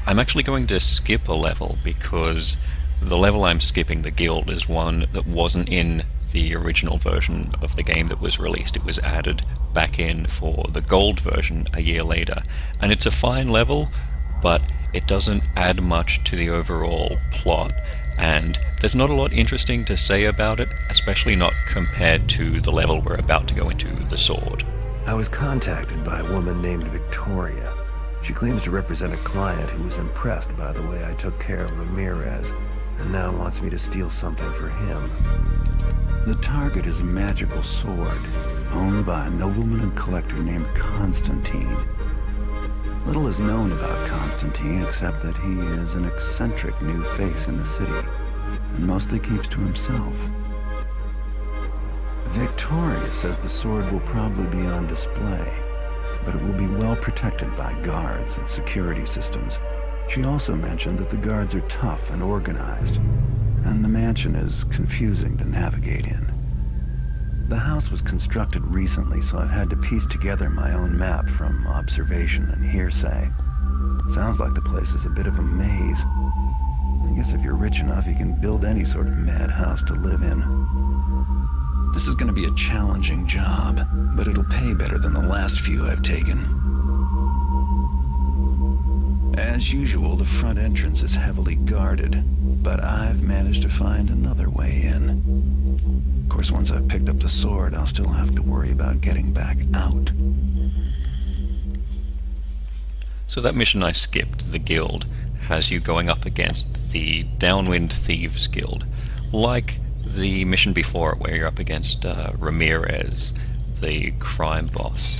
I'm actually going to skip a level because the level I'm skipping, the guild, is one that wasn't in the original version of the game that was released. It was added back in for the gold version a year later. And it's a fine level, but it doesn't add much to the overall plot. And there's not a lot interesting to say about it, especially not compared to the level we're about to go into, the sword. I was contacted by a woman named Victoria. She claims to represent a client who was impressed by the way I took care of Ramirez, and now wants me to steal something for him. The target is a magical sword, owned by a nobleman and collector named Constantine. Little is known about Constantine except that he is an eccentric new face in the city, and mostly keeps to himself. Victoria says the sword will probably be on display, but it will be well protected by guards and security systems. She also mentioned that the guards are tough and organized, and the mansion is confusing to navigate in. The house was constructed recently, so I've had to piece together my own map from observation and hearsay. Sounds like the place is a bit of a maze. I guess if you're rich enough, you can build any sort of mad house to live in. This is going to be a challenging job, but it'll pay better than the last few I've taken. As usual, the front entrance is heavily guarded, but I've managed to find another way in. Of course, once I've picked up the sword, I'll still have to worry about getting back out. So that mission I skipped, the guild, has you going up against the Downwind Thieves Guild, like the mission before it, where you're up against Ramirez, the crime boss.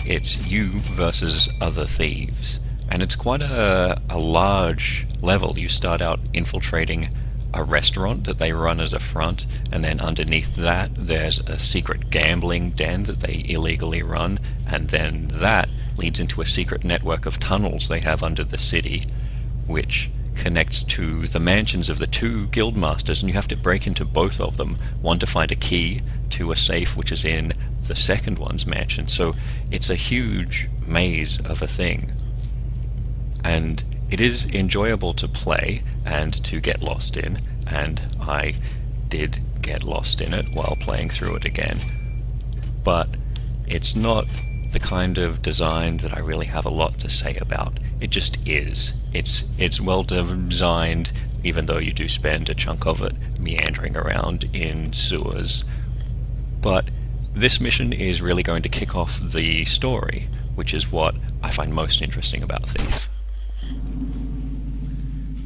It's you versus other thieves, and it's quite a large level. You start out infiltrating a restaurant that they run as a front, and then underneath that there's a secret gambling den that they illegally run, and then that leads into a secret network of tunnels they have under the city, which connects to the mansions of the two guildmasters, and you have to break into both of them, one to find a key to a safe which is in the second one's mansion. So it's a huge maze of a thing, and it is enjoyable to play and to get lost in, and I did get lost in it while playing through it again. But it's not the kind of design that I really have a lot to say about. It just is. It's well designed, even though you do spend a chunk of it meandering around in sewers. But this mission is really going to kick off the story, which is what I find most interesting about Thief.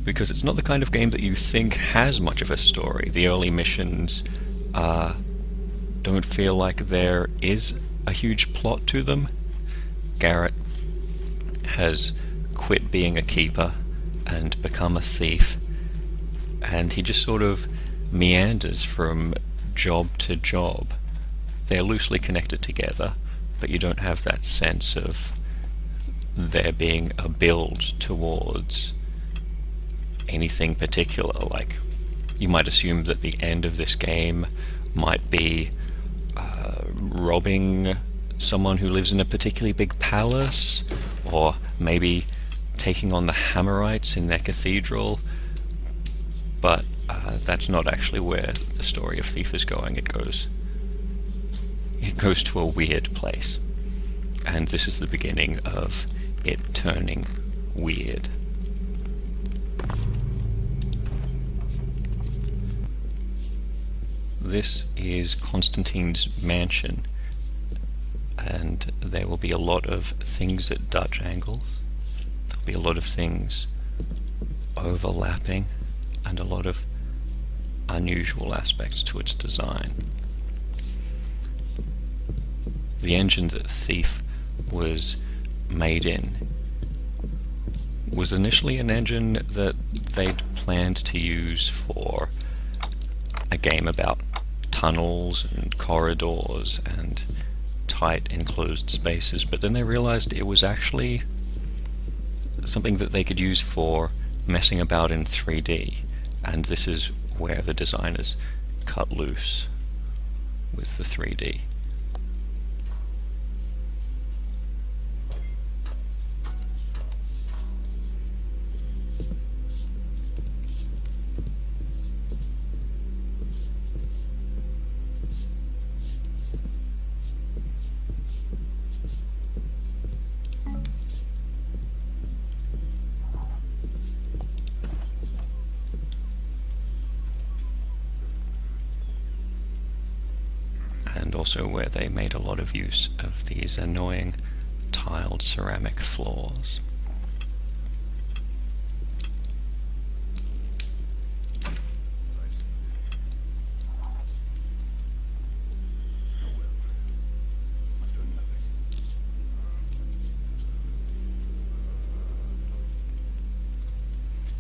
Because it's not the kind of game that you think has much of a story. The early missions don't feel like there is a huge plot to them. Garrett has quit being a keeper and become a thief, and he just sort of meanders from job to job. They're loosely connected together, but you don't have that sense of there being a build towards anything particular. Like, you might assume that the end of this game might be robbing someone who lives in a particularly big palace, or maybe taking on the Hammerites in their cathedral, but that's not actually where the story of Thief is going. It goes to a weird place, and this is the beginning of it turning weird. This is Constantine's mansion, and there will be a lot of things at Dutch angles. There'll be a lot of things overlapping, and a lot of unusual aspects to its design. The engine that Thief was made in was initially an engine that they'd planned to use for a game about tunnels and corridors and tight enclosed spaces, but then they realized it was actually something that they could use for messing about in 3D, and this is where the designers cut loose with the 3D. also where they made a lot of use of these annoying tiled ceramic floors.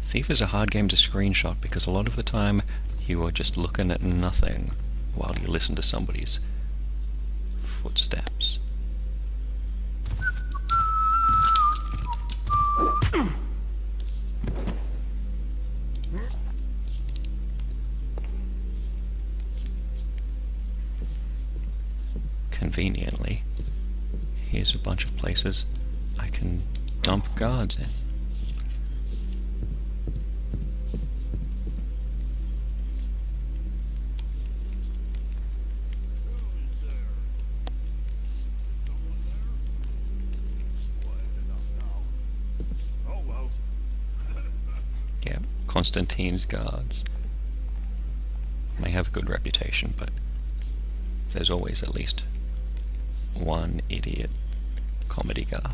Thief is a hard game to screenshot because a lot of the time you are just looking at nothing while you listen to somebody's footsteps. Conveniently, here's a bunch of places I can dump guards in. Yeah, Constantine's guards may have a good reputation, but there's always at least one idiot comedy guard.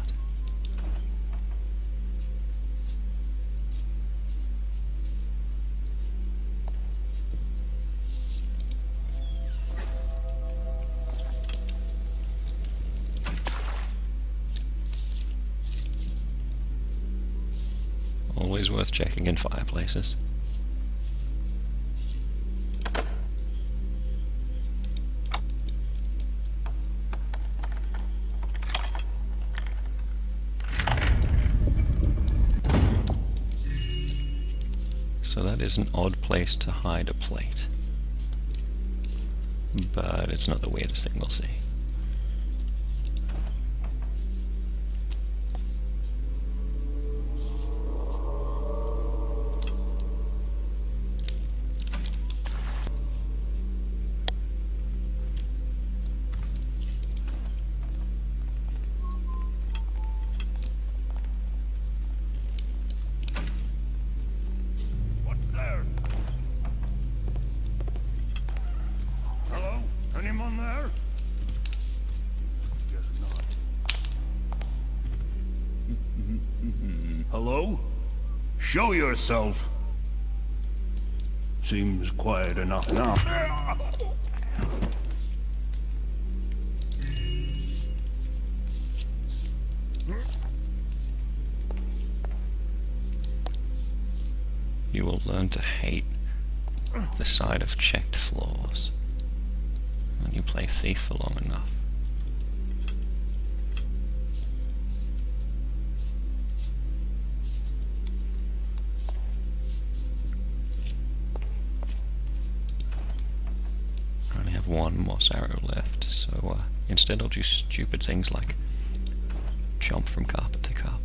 Always worth checking in fireplaces. So that is an odd place to hide a plate. But it's not the weirdest thing we'll see. Anyone there? Guess not. Hello? Show yourself. Seems quiet enough now. You will learn to hate the sight of checked floors when you play Thief for long enough. I only have one moss arrow left, so instead I'll do stupid things like jump from carpet to carpet.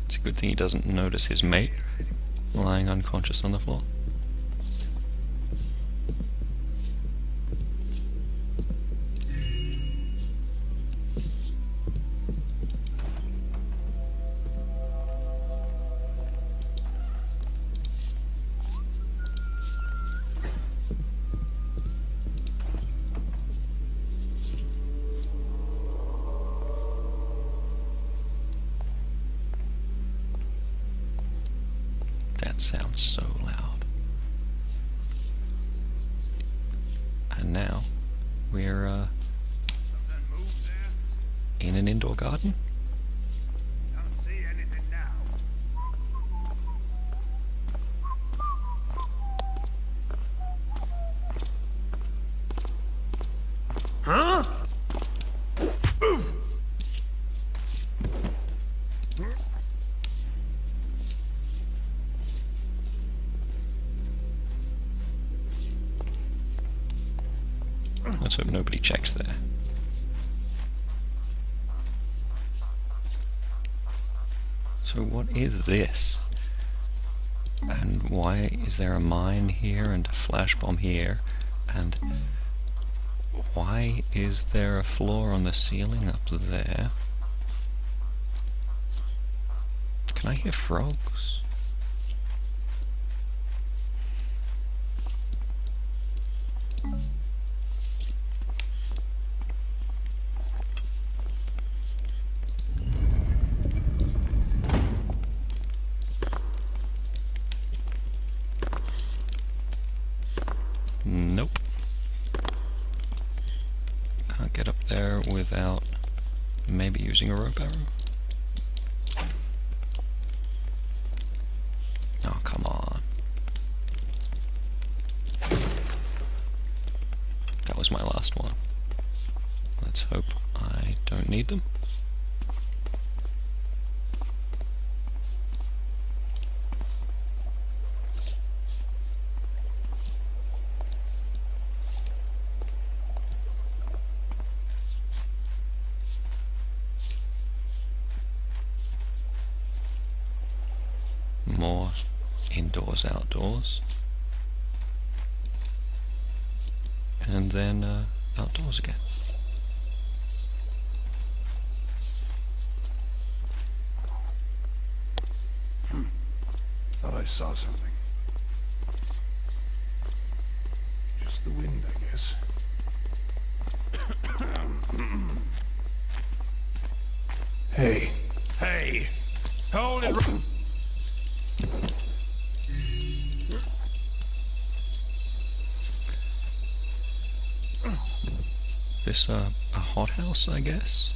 It's a good thing he doesn't notice his mate lying unconscious on the floor. That sounds so loud. And now we're in an indoor garden. Don't see anything now. Huh? Let's hope nobody checks there. So what is this? And why is there a mine here and a flash bomb here? And why is there a floor on the ceiling up there? Can I hear frogs? Nope. Can't get up there without maybe using a rope arrow. Oh, come on. That was my last one. Let's hope I don't need them. More indoors, outdoors. And then outdoors again. Thought I saw something. Just the wind, I guess. Hey. Hey! Hold it! This a hothouse, I guess?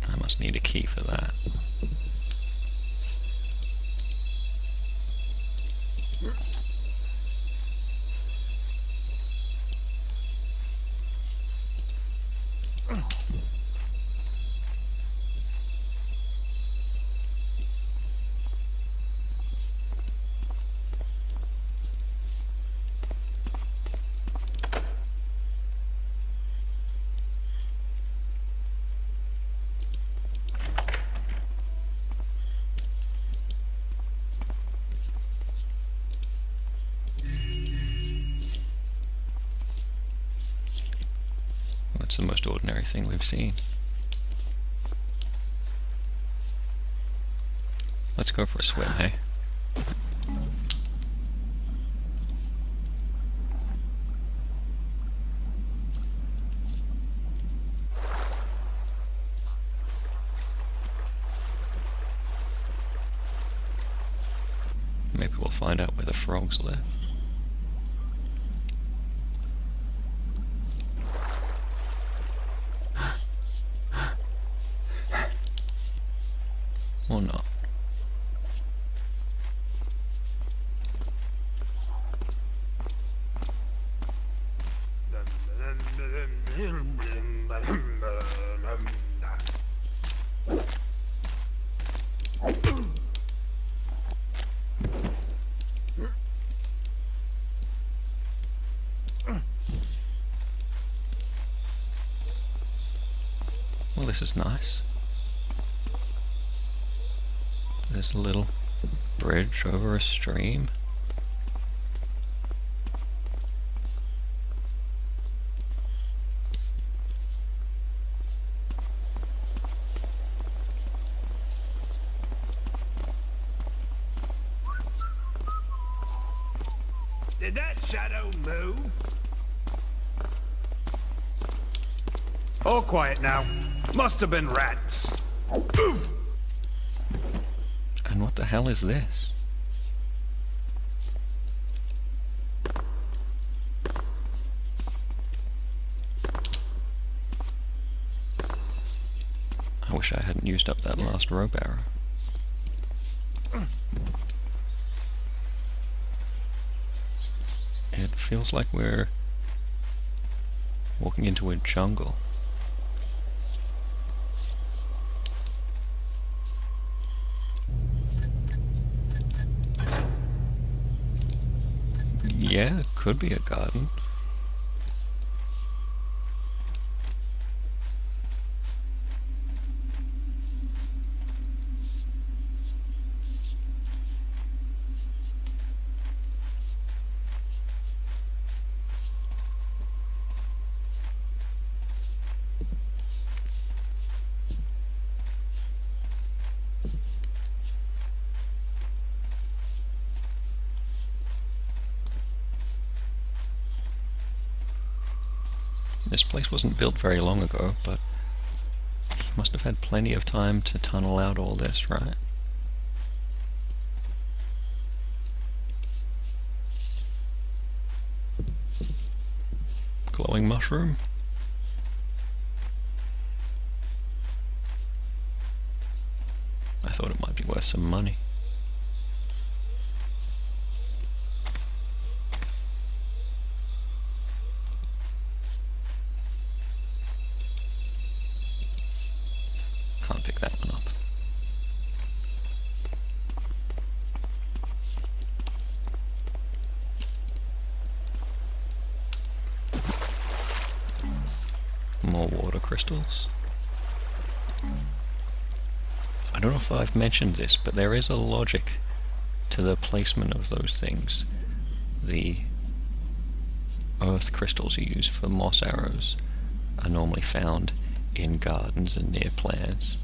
I must need a key for that. What's the most ordinary thing we've seen? Let's go for a swim, hey? Maybe we'll find out where the frogs live. Or not. Well, this is nice. There's a little bridge over a stream. Did that shadow move? All quiet now. Must have been rats. Oof. And what the hell is this? I wish I hadn't used up that last rope arrow. It feels like we're walking into a jungle. Yeah, it could be a garden. This place wasn't built very long ago, but must have had plenty of time to tunnel out all this, right? Glowing mushroom? I thought it might be worth some money. Can't pick that one up. More water crystals. I don't know if I've mentioned this, but there is a logic to the placement of those things. The earth crystals you use for moss arrows are normally found in gardens and near plants,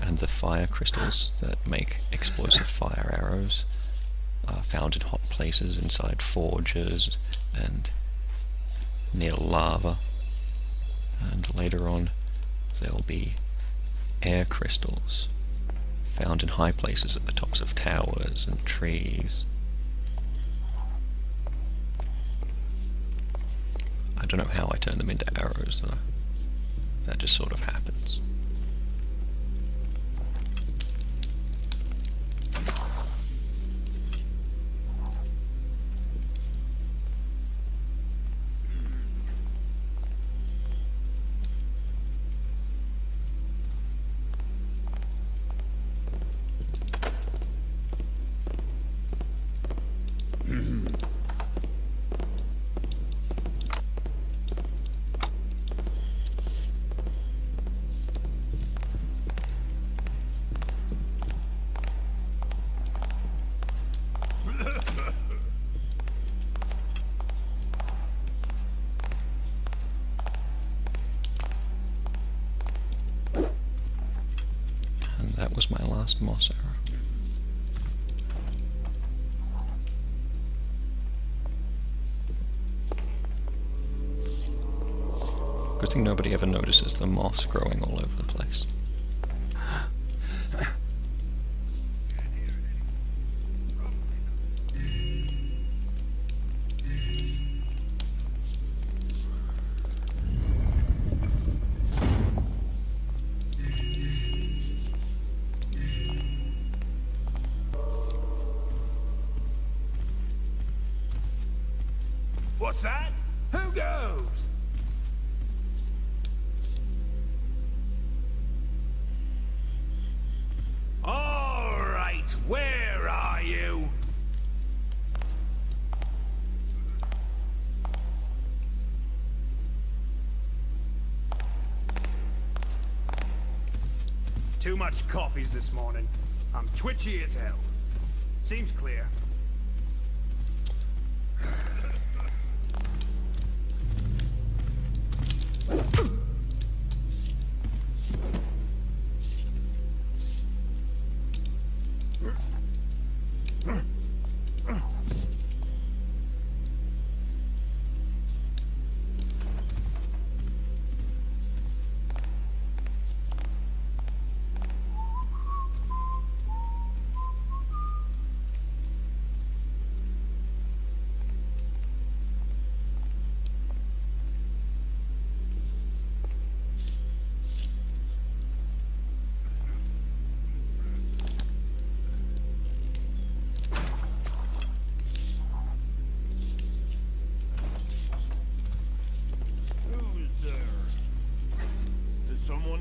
and the fire crystals that make explosive fire arrows are found in hot places inside forges and near lava. And later on there'll be air crystals found in high places at the tops of towers and trees. I don't know how I turn them into arrows though. That just sort of happens. That was my last moss arrow. Good thing nobody ever notices the moss growing all over the place. What's that? Who goes? All right, where are you? Too much coffees this morning. I'm twitchy as hell. Seems clear.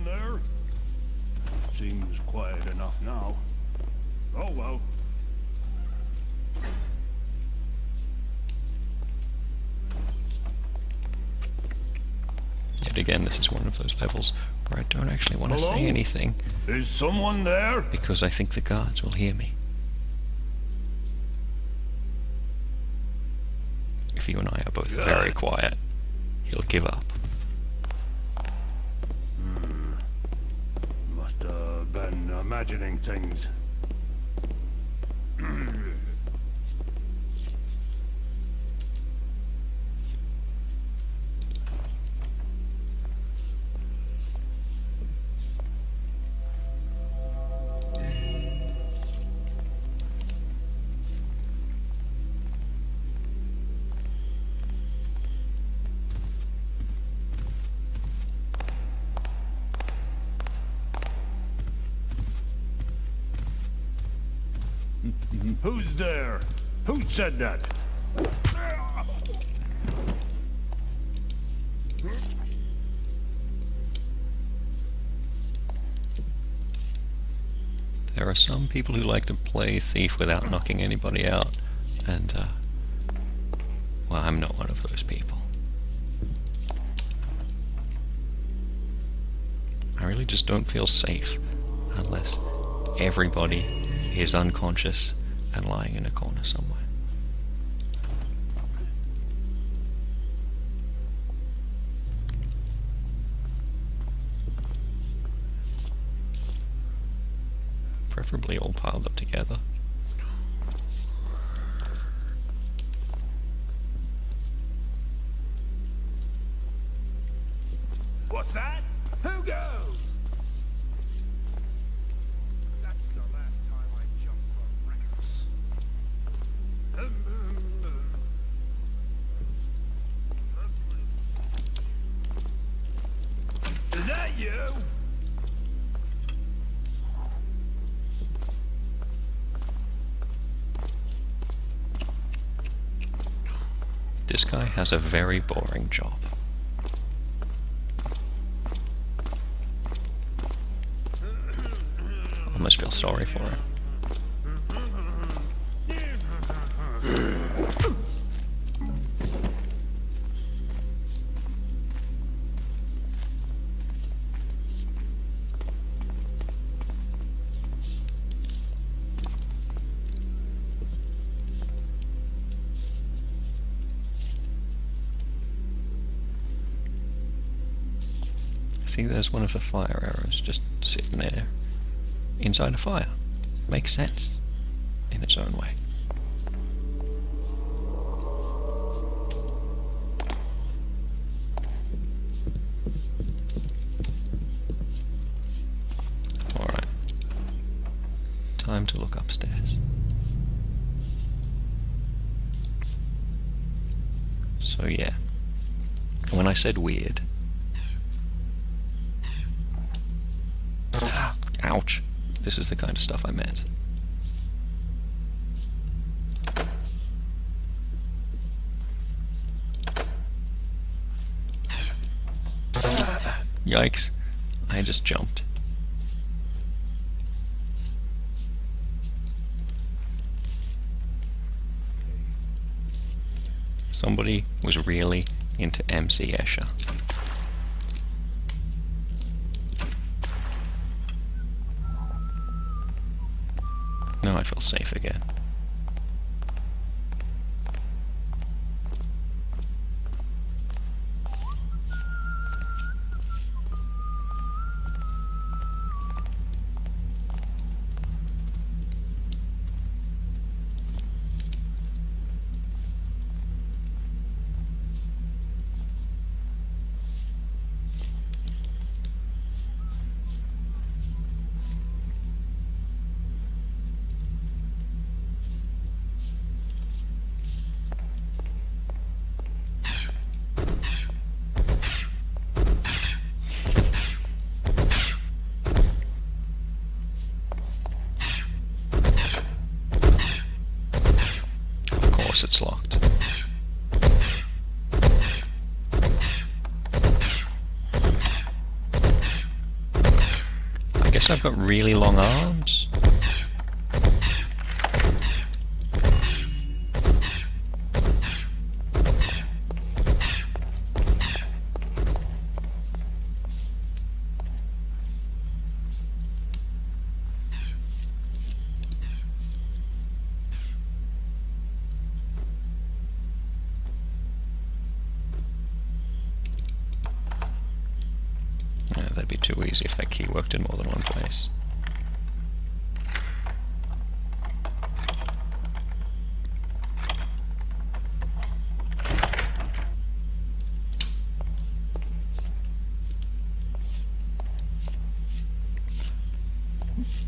There? Seems quiet enough now. Oh well. yet again, this is one of those levels where I don't actually want to Hello? say anything Is someone there? because I think the guards will hear me. If you and I are both very quiet, he'll give up. Must have been imagining things. Who's there? Who said that? There are some people who like to play thief without knocking anybody out, and, well, I'm not one of those people. I really just don't feel safe unless everybody is unconscious and lying in a corner somewhere. Preferably all piled up together. What's that? Who goes? That's the last time I jumped for rats. Is that you? This guy has a very boring job. I almost feel sorry for him. See, there's one of the fire arrows just sitting there inside a fire. Makes sense in its own way. Alright. Time to look upstairs. So yeah, when I said weird, ouch, this is the kind of stuff I meant. Yikes, I just jumped. Somebody was really into MC Escher. Now I feel safe again. It's locked. I guess I've got really long arms. that'd be too easy if that key worked in more than one place.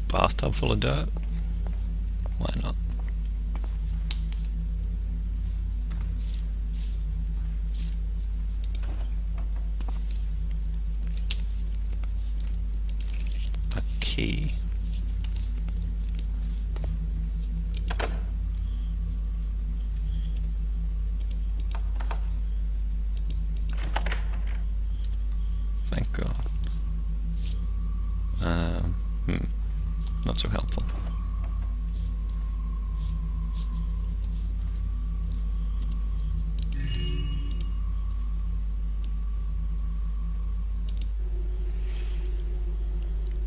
Bathtub full of dirt? Why not? A key. Thank God. Not so helpful.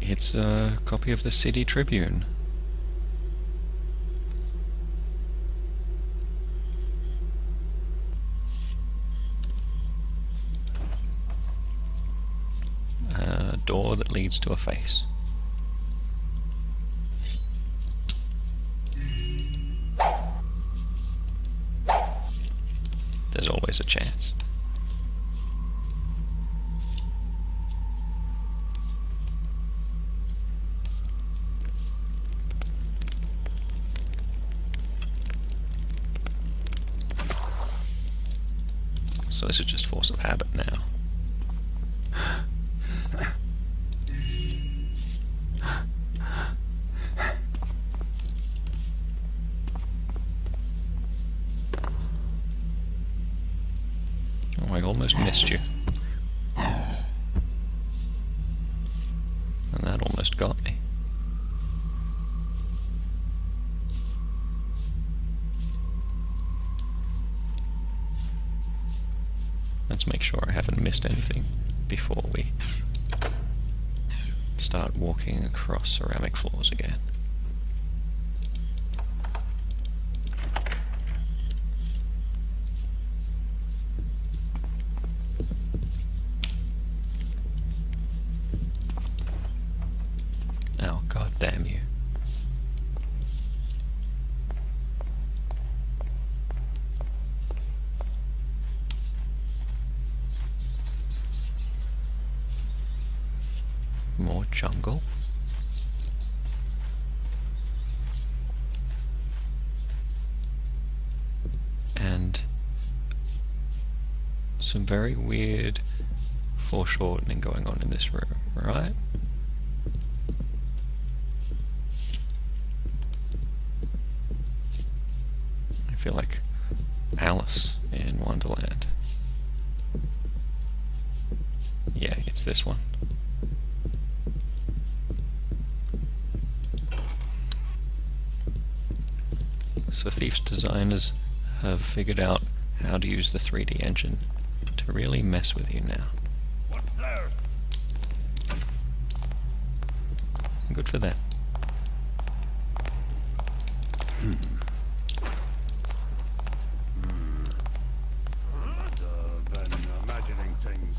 It's a copy of the City Tribune. A door that leads to a face. There's always a chance. So this is just force of habit now. Oh, I almost missed you. And that almost got me. Let's make sure I haven't missed anything before we start walking across ceramic floors again. Oh, God damn you. More jungle. And some very weird foreshortening going on in this room, right? I feel like Alice in Wonderland. Yeah, it's this one. So Thief's designers have figured out how to use the 3D engine to really mess with you now. What's there? Good for them. Been imagining things.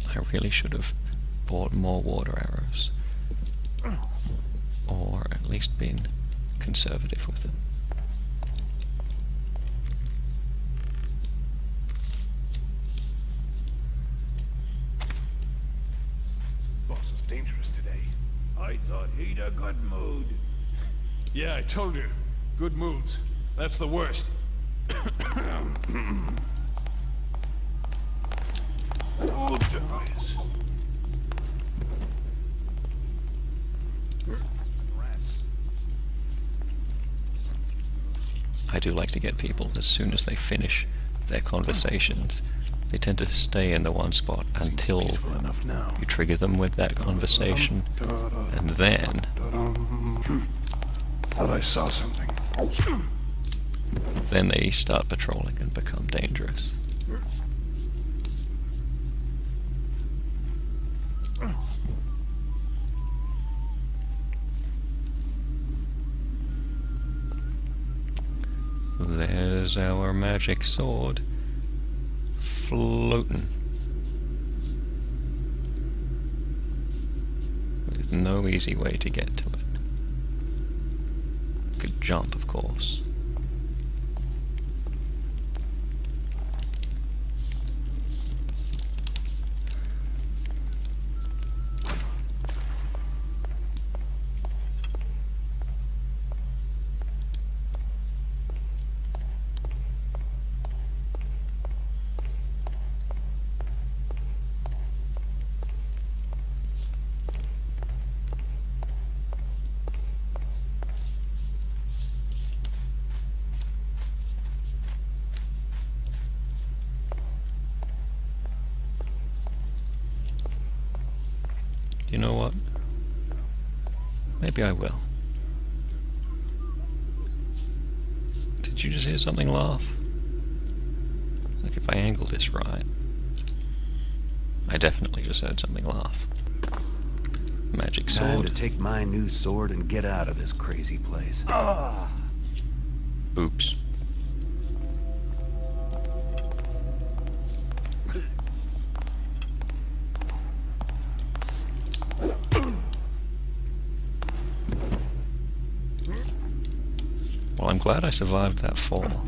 I really should have bought more water arrows. Or at least been conservative with them. Boss is dangerous today. I thought he'd a good mood. Yeah, I told you. Good moods. That's the worst. Oh, dies. Rats. I do like to get people, as soon as they finish their conversations, they tend to stay in the one spot until Peaceful enough now. you trigger them with that conversation, and then Thought I saw something. then they start patrolling and become dangerous. There's our magic sword, floating, with no easy way to get to it. Could jump, of course. You know what? Maybe I will. Did you just hear something laugh? Like if I angle this right. I definitely just heard something laugh. Magic Time sword. to take my new sword and get out of this crazy place. Oops. Well, I'm glad I survived that fall.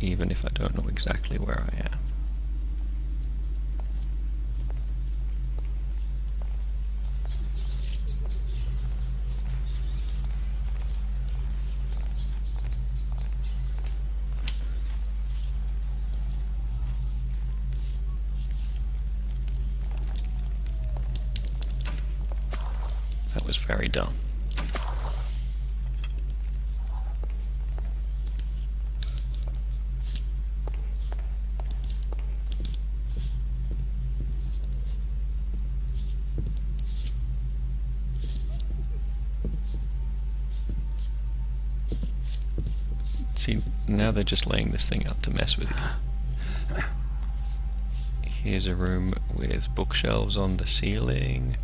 Even if I don't know exactly where I am. That was very dumb. See, now they're just laying this thing out to mess with you. Here's a room with bookshelves on the ceiling,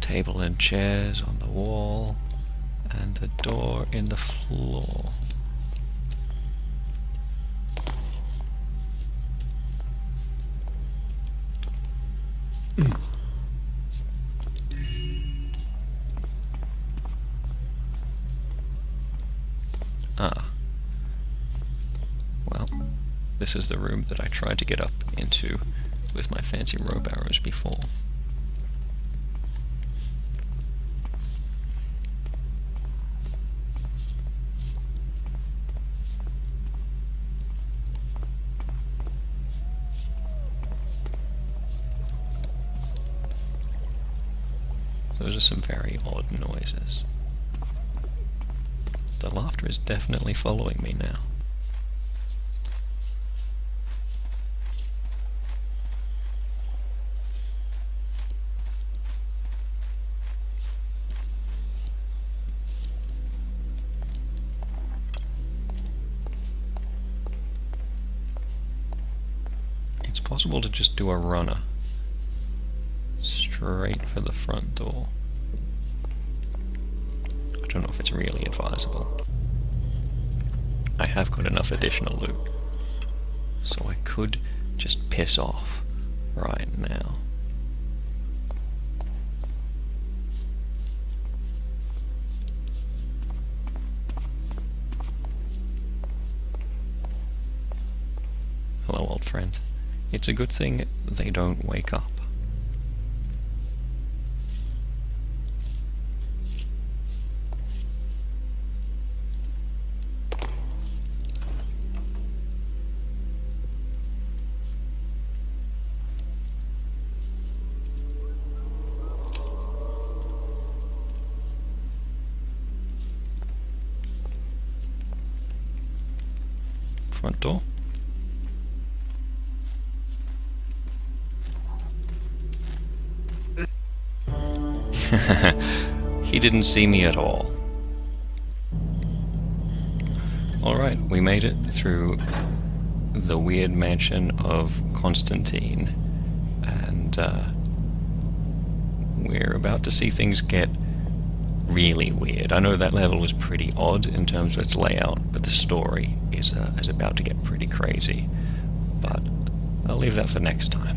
table and chairs on the wall, and a door in the floor. Ah. Well, this is the room that I tried to get up into with my fancy rope arrows before. Those are some very odd noises. The laughter is definitely following me now. It's possible to just do a runner straight for the front door. I don't know if it's really advisable. I have got enough additional loot, so I could just piss off right now. Hello, old friend. It's a good thing they don't wake up. Front door. He didn't see me at all. Alright, we made it through the weird mansion of Constantine, and we're about to see things get really weird. I know that level was pretty odd in terms of its layout, but the story is about to get pretty crazy. But I'll leave that for next time.